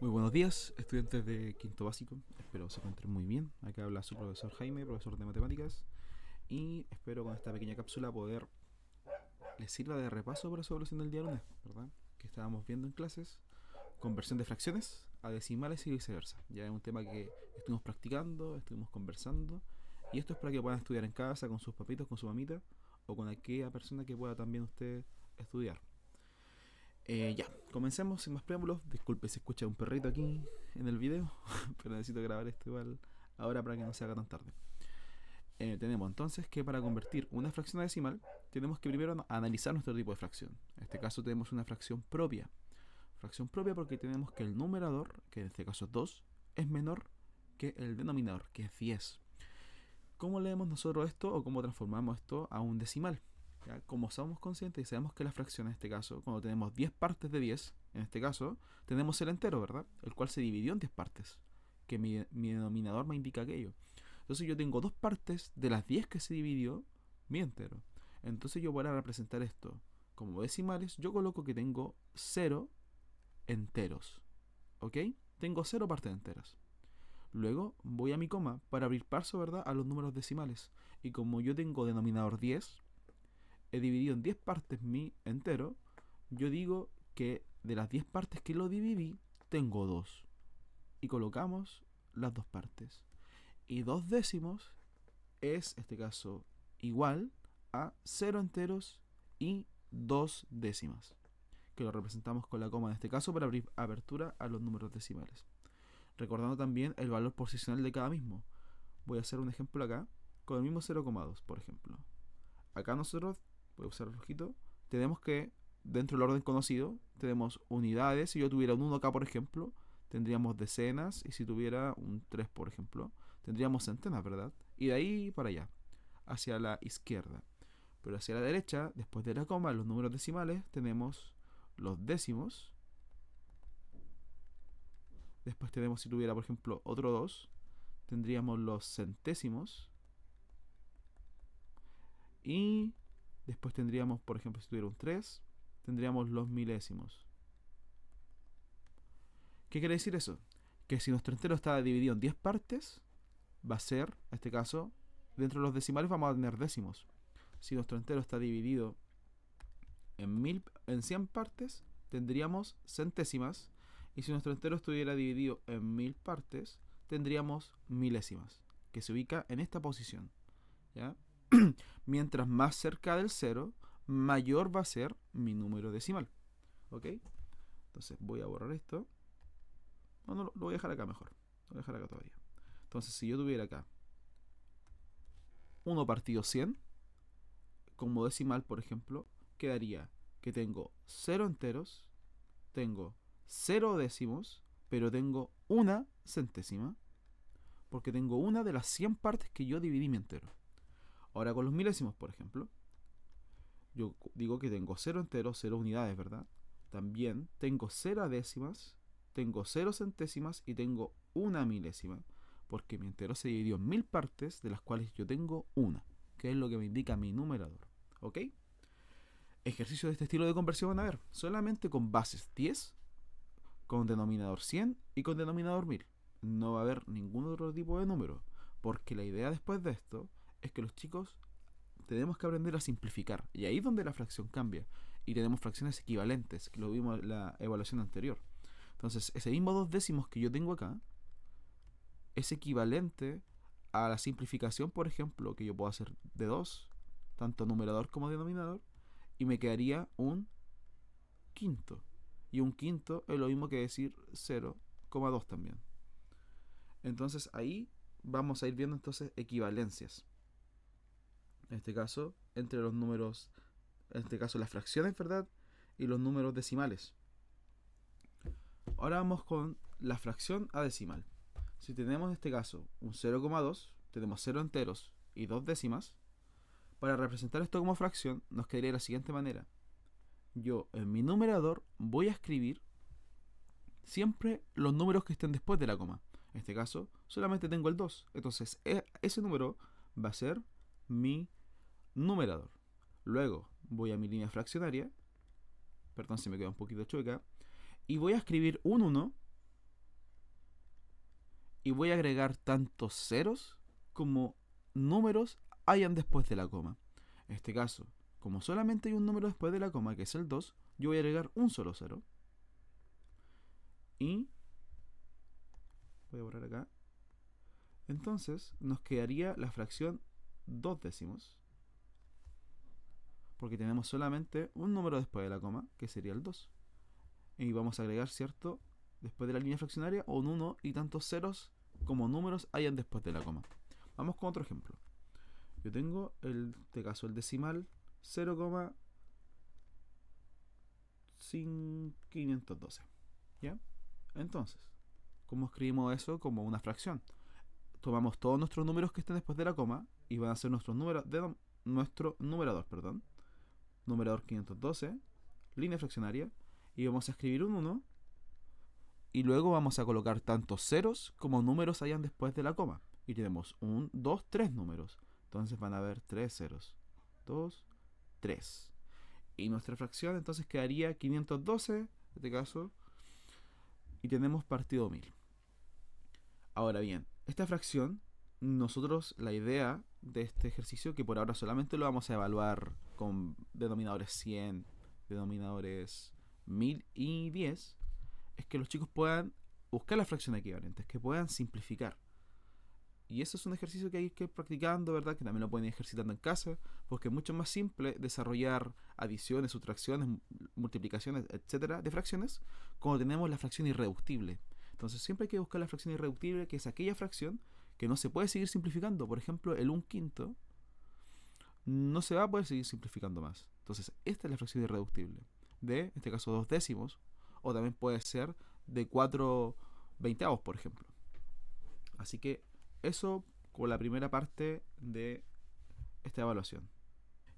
Muy buenos días, estudiantes de quinto básico. Espero se encuentren muy bien. Acá habla su profesor Jaime, profesor de matemáticas. Y espero con esta pequeña cápsula poder les sirva de repaso para su evaluación del día lunes, ¿verdad? Que estábamos viendo en clases, conversión de fracciones a decimales y viceversa. Ya es un tema que estuvimos practicando, estuvimos conversando. Y esto es para que puedan estudiar en casa con sus papitos, con su mamita o con aquella persona que pueda también usted estudiar. Ya, comencemos sin más preámbulos. Disculpe si escucha un perrito aquí en el video, pero necesito grabar esto igual ahora para que no se haga tan tarde. Tenemos entonces que para convertir una fracción a decimal, tenemos que primero analizar nuestro tipo de fracción. En este caso tenemos una fracción propia. Fracción propia porque tenemos que el numerador, que en este caso es 2, es menor que el denominador, que es 10. ¿Cómo leemos nosotros esto o cómo transformamos esto a un decimal? ¿Ya? Como somos conscientes y sabemos que la fracción en este caso, cuando tenemos 10 partes de 10, en este caso, tenemos el entero, ¿verdad? El cual se dividió en 10 partes, que mi denominador me indica aquello. Entonces yo tengo dos partes de las 10 que se dividió, mi entero. Entonces yo para representar esto como decimales, yo coloco que tengo 0 enteros, ¿ok? Tengo 0 partes enteras. Luego voy a mi coma para abrir paso, ¿verdad?, a los números decimales. Y como yo tengo denominador 10, he dividido en 10 partes mi entero, yo digo que de las 10 partes que lo dividí, tengo 2. Y colocamos las dos partes. Y 2 décimos es, en este caso, igual a 0 enteros y 2 décimas, que lo representamos con la coma en este caso para abrir apertura a los números decimales. Recordando también el valor posicional de cada mismo. Voy a hacer un ejemplo acá con el mismo 0,2, por ejemplo. Acá nosotros, voy a usar el rojito, tenemos que, dentro del orden conocido, tenemos unidades. Si yo tuviera un 1 acá, por ejemplo, tendríamos decenas. Y si tuviera un 3, por ejemplo, tendríamos centenas, ¿verdad? Y de ahí para allá, hacia la izquierda. Pero hacia la derecha, después de la coma, los números decimales, tenemos los décimos. Después tenemos, si tuviera, por ejemplo, otro 2, tendríamos los centésimos. Y después tendríamos, por ejemplo, si tuviera un 3, tendríamos los milésimos. ¿Qué quiere decir eso? Que si nuestro entero está dividido en 10 partes, va a ser, en este caso, dentro de los decimales vamos a tener décimos. Si nuestro entero está dividido en 100 partes, tendríamos centésimas. Y si nuestro entero estuviera dividido en 1000 partes, tendríamos milésimas, que se ubica en esta posición, ¿ya? Mientras más cerca del 0, mayor va a ser mi número decimal. ¿Ok? Entonces voy a borrar esto. No, lo voy a dejar acá mejor. Lo voy a dejar acá todavía. Entonces si yo tuviera acá 1 partido 100, como decimal, por ejemplo, quedaría que tengo 0 enteros, tengo 0 décimos, pero tengo una centésima, porque tengo una de las 100 partes que yo dividí mi entero. Ahora con los milésimos, por ejemplo, yo digo que tengo 0 enteros, 0 unidades, ¿verdad? También tengo 0 décimas, tengo 0 centésimas y tengo una milésima, porque mi entero se dividió en 1000 partes, de las cuales yo tengo una, que es lo que me indica mi numerador. ¿Ok? Ejercicios de este estilo de conversión van a ver solamente con bases 10, con denominador 100 y con denominador 1000. No va a haber ningún otro tipo de número, porque la idea después de esto es que los chicos tenemos que aprender a simplificar. Y ahí es donde la fracción cambia. Y tenemos fracciones equivalentes, que lo vimos en la evaluación anterior. Entonces, ese mismo 2 décimos que yo tengo acá es equivalente a la simplificación, por ejemplo, que yo puedo hacer de 2, tanto numerador como denominador, y me quedaría un quinto. Y un quinto es lo mismo que decir 0,2 también. Entonces ahí vamos a ir viendo entonces equivalencias. En este caso, entre los números, en este caso las fracciones, ¿verdad? Y los números decimales. Ahora vamos con la fracción a decimal. Si tenemos en este caso un 0,2, tenemos 0 enteros y 2 décimas. Para representar esto como fracción, nos quedaría de la siguiente manera. Yo en mi numerador voy a escribir siempre los números que estén después de la coma. En este caso, solamente tengo el 2. Entonces, ese número va a ser mi numerador. Luego voy a mi línea fraccionaria. Perdón si me queda un poquito chueca. Y voy a escribir un 1 y voy a agregar tantos ceros como números hayan después de la coma. En este caso, como solamente hay un número después de la coma, que es el 2, yo voy a agregar un solo cero. Y voy a borrar acá. Entonces nos quedaría la fracción 2 décimos, porque tenemos solamente un número después de la coma, que sería el 2. Y vamos a agregar, ¿cierto?, después de la línea fraccionaria, un 1 y tantos ceros como números hayan después de la coma. Vamos con otro ejemplo. Yo tengo, en este caso, el decimal 0,512. ¿Ya? Entonces, ¿cómo escribimos eso como una fracción? Tomamos todos nuestros números que estén después de la coma y van a ser nuestro numerador, perdón. Numerador 512, línea fraccionaria, y vamos a escribir un 1 y luego vamos a colocar tantos ceros como números hayan después de la coma. Y tenemos 1, 2, 3 números. Entonces van a haber 3 ceros. 2, 3. Y nuestra fracción entonces quedaría 512, en este caso, y tenemos partido 1000. Ahora bien, esta fracción, nosotros la idea de este ejercicio, que por ahora solamente lo vamos a evaluar con denominadores 100, denominadores 1000 y 10, es que los chicos puedan buscar las fracciones equivalentes, que puedan simplificar. Y eso es un ejercicio que hay que ir practicando, ¿verdad? Que también lo pueden ir ejercitando en casa, porque es mucho más simple desarrollar adiciones, sustracciones, multiplicaciones, etcétera, de fracciones, cuando tenemos la fracción irreductible. Entonces siempre hay que buscar la fracción irreductible, que es aquella fracción que no se puede seguir simplificando. Por ejemplo, el 1/5 no se va a poder seguir simplificando más. Entonces, esta es la fracción irreductible de, en este caso, 2 décimos, o también puede ser de 4 veinteavos, por ejemplo. Así que eso con la primera parte de esta evaluación.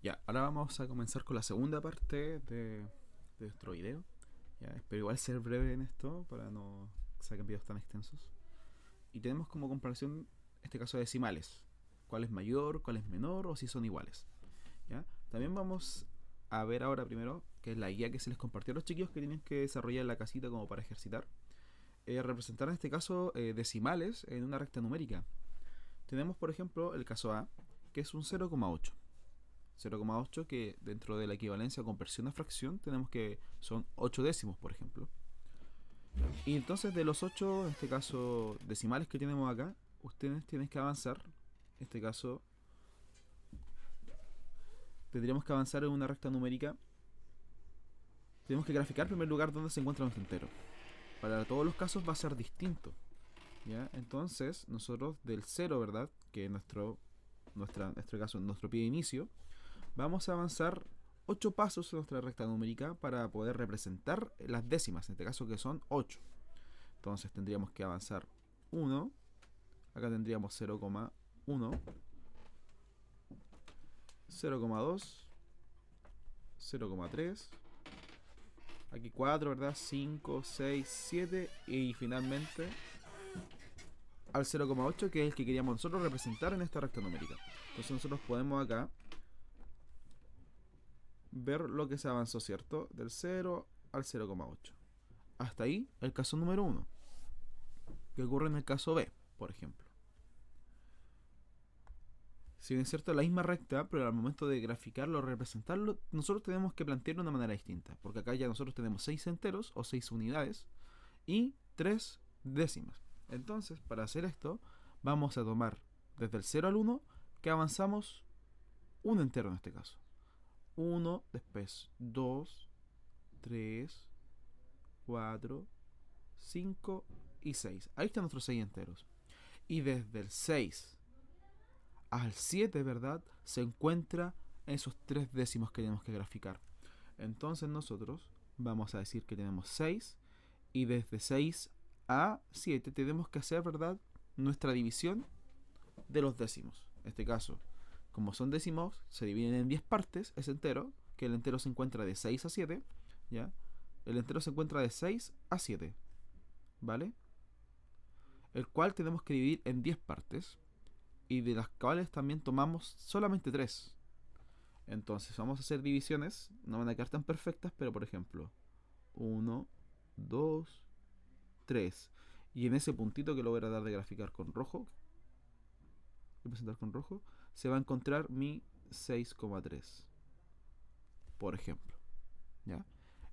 Ya, ahora vamos a comenzar con la segunda parte de nuestro video. Ya, espero igual ser breve en esto para no que saquen videos tan extensos. Y tenemos como comparación este caso de decimales. ¿Cuál es mayor, cuál es menor o si son iguales? ¿Ya? También vamos a ver ahora primero, que es la guía que se les compartió a los chiquillos que tienen que desarrollar en la casita como para ejercitar. Representar en este caso decimales en una recta numérica. Tenemos por ejemplo el caso A, que es un 0,8. 0,8 que dentro de la equivalencia o conversión a fracción tenemos que son 8 décimos, por ejemplo. Y entonces de los 8, en este caso, decimales que tenemos acá, ustedes tienen que avanzar. En este caso, tendríamos que avanzar en una recta numérica. Tenemos que graficar en primer lugar dónde se encuentra nuestro entero. Para todos los casos va a ser distinto. ¿Ya? Entonces, nosotros del 0, ¿verdad? Que es nuestro caso, nuestro pie de inicio, vamos a avanzar 8 pasos en nuestra recta numérica para poder representar las décimas, en este caso que son 8. Entonces tendríamos que avanzar 1, acá tendríamos 0,1, 0,2, 0,3, aquí 4, ¿verdad? 5, 6, 7 y finalmente al 0,8, que es el que queríamos nosotros representar en esta recta numérica. Entonces nosotros podemos acá ver lo que se avanzó, ¿cierto? Del 0 al 0,8. Hasta ahí el caso número 1. ¿Qué ocurre en el caso B, por ejemplo? Si bien es cierto la misma recta, pero al momento de graficarlo o representarlo, nosotros tenemos que plantearlo de una manera distinta. Porque acá ya nosotros tenemos 6 enteros o 6 unidades y 3 décimas. Entonces, para hacer esto, vamos a tomar desde el 0 al 1, que avanzamos un entero en este caso. 1, después 2, 3, 4, 5 y 6. Ahí están nuestros 6 enteros. Y desde el 6 al 7, ¿verdad? Se encuentra esos 3 décimos que tenemos que graficar. Entonces nosotros vamos a decir que tenemos 6 y desde 6 a 7 tenemos que hacer, ¿verdad?, nuestra división de los décimos. En este caso, como son décimos, se dividen en 10 partes ese entero, que el entero se encuentra de 6 a 7, ¿ya? El entero se encuentra de 6 a 7, ¿vale? El cual tenemos que dividir en 10 partes, y de las cuales también tomamos solamente 3. Entonces vamos a hacer divisiones, no van a quedar tan perfectas, pero por ejemplo, 1, 2, 3. Y en ese puntito que lo voy a tratar de graficar con rojo, representar con rojo, se va a encontrar mi 6,3, por ejemplo. ¿Ya?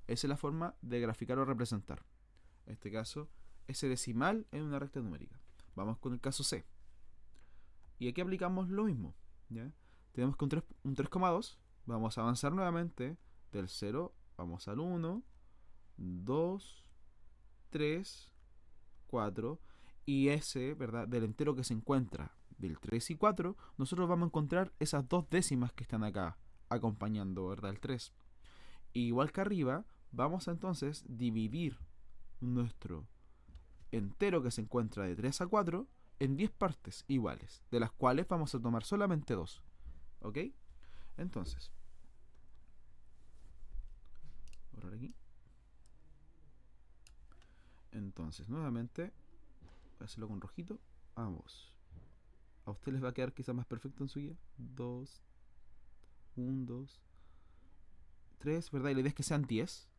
Esa es la forma de graficar o representar. En este caso, ese decimal en una recta numérica. Vamos con el caso C. Y aquí aplicamos lo mismo. ¿Ya? Tenemos que un 3,2. Vamos a avanzar nuevamente del 0, vamos al 1, 2, 3, 4. Y ese, ¿verdad? Del entero que se encuentra del 3 y 4, nosotros vamos a encontrar esas dos décimas que están acá acompañando, ¿verdad? El 3. Igual que arriba, vamos a entonces dividir nuestro entero que se encuentra de 3 a 4 en 10 partes iguales, de las cuales vamos a tomar solamente 2. ¿Ok? Entonces, borrar aquí. Entonces, nuevamente, voy a hacerlo con rojito. Vamos. A usted les va a quedar quizás más perfecto en su guía. 2, 1, 2, 3, ¿verdad? Y la idea es que sean 10.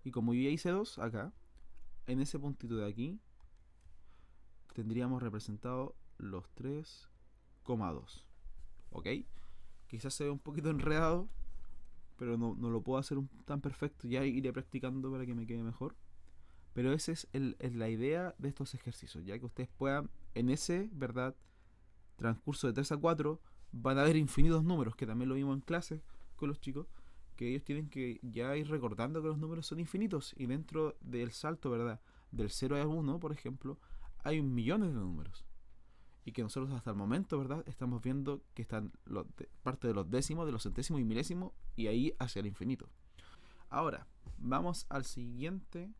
Y como yo ya hice 2 acá, en ese puntito de aquí, tendríamos representado los 3,2. ¿Ok? Quizás se ve un poquito enredado, pero no lo puedo hacer tan perfecto. Ya iré practicando para que me quede mejor. Pero esa es la idea de estos ejercicios, ya que ustedes puedan, en ese, ¿verdad?, transcurso de 3 a 4, van a haber infinitos números, que también lo vimos en clase con los chicos, que ellos tienen que ya ir recordando que los números son infinitos, y dentro del salto, ¿verdad?, del 0 a 1, por ejemplo, hay millones de números. Y que nosotros hasta el momento, ¿verdad?, estamos viendo que están parte de los décimos, de los centésimos y milésimos, y ahí hacia el infinito. Ahora, vamos al siguiente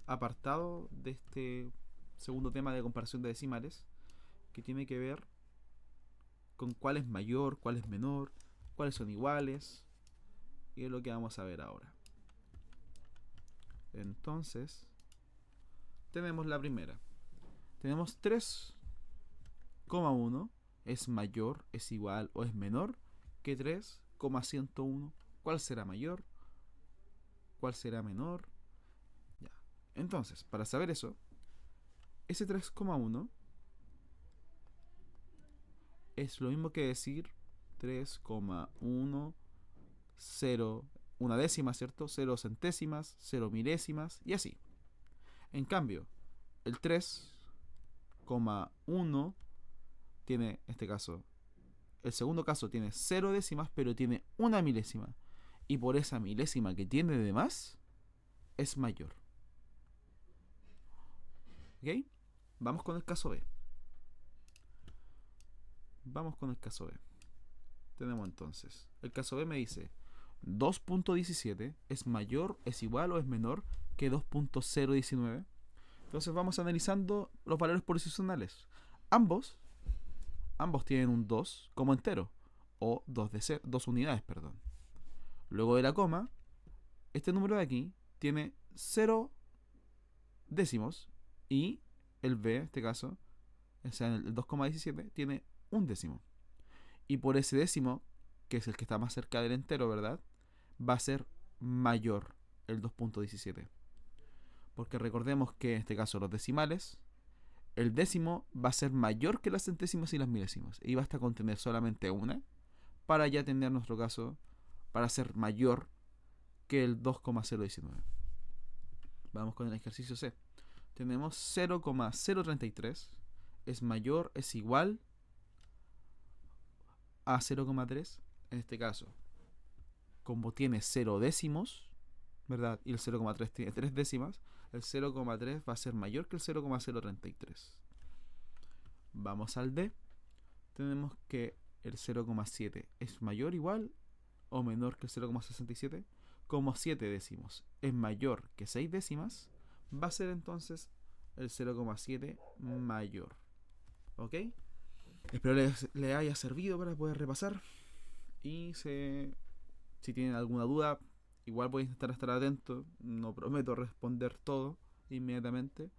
apartado de este segundo tema de comparación de decimales, que tiene que ver con cuál es mayor, cuál es menor, cuáles son iguales, y es lo que vamos a ver ahora. Entonces, tenemos la primera. Tenemos 3,1 es mayor, es igual o es menor que 3,101. ¿Cuál será mayor? ¿Cuál será menor? Ya. Entonces, para saber eso, ese 3,1 es lo mismo que decir 3,10, una décima, ¿cierto? 0 centésimas, 0 milésimas y así. En cambio, el 3,1 tiene, en este caso, el segundo caso tiene 0 décimas, pero tiene una milésima. Y por esa milésima que tiene de más, es mayor. ¿Ok? Vamos con el caso B. Vamos con el caso B. Tenemos entonces, el caso B me dice 2.17 es mayor, es igual o es menor que 2.019. Entonces vamos analizando los valores posicionales. Ambos tienen un 2 como entero, o 2 unidades, perdón. Luego de la coma, este número de aquí tiene 0 décimos y el B, en este caso, o sea, el 2,17, tiene un décimo. Y por ese décimo, que es el que está más cerca del entero, ¿verdad?, va a ser mayor el 2.17. Porque recordemos que en este caso los decimales, el décimo va a ser mayor que las centésimas y las milésimas. Y basta con tener solamente una para ya tener nuestro caso, para ser mayor que el 2,019. Vamos con el ejercicio C. Tenemos 0,033 es mayor, es igual a 0,3. En este caso, como tiene 0 décimos, ¿verdad?, y el 0,3 tiene 3 décimas, el 0,3 va a ser mayor que el 0,033. Vamos al D. Tenemos que el 0,7 es mayor, igual o menor que el 0,67. Como 7 décimos es mayor que 6 décimas, va a ser entonces el 0,7 mayor. ¿Ok? Espero les haya servido para poder repasar. Y si tienen alguna duda, igual voy a intentar estar atento. No prometo responder todo inmediatamente,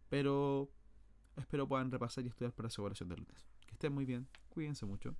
pero espero puedan repasar y estudiar para su evaluación del lunes. Que estén muy bien, cuídense mucho.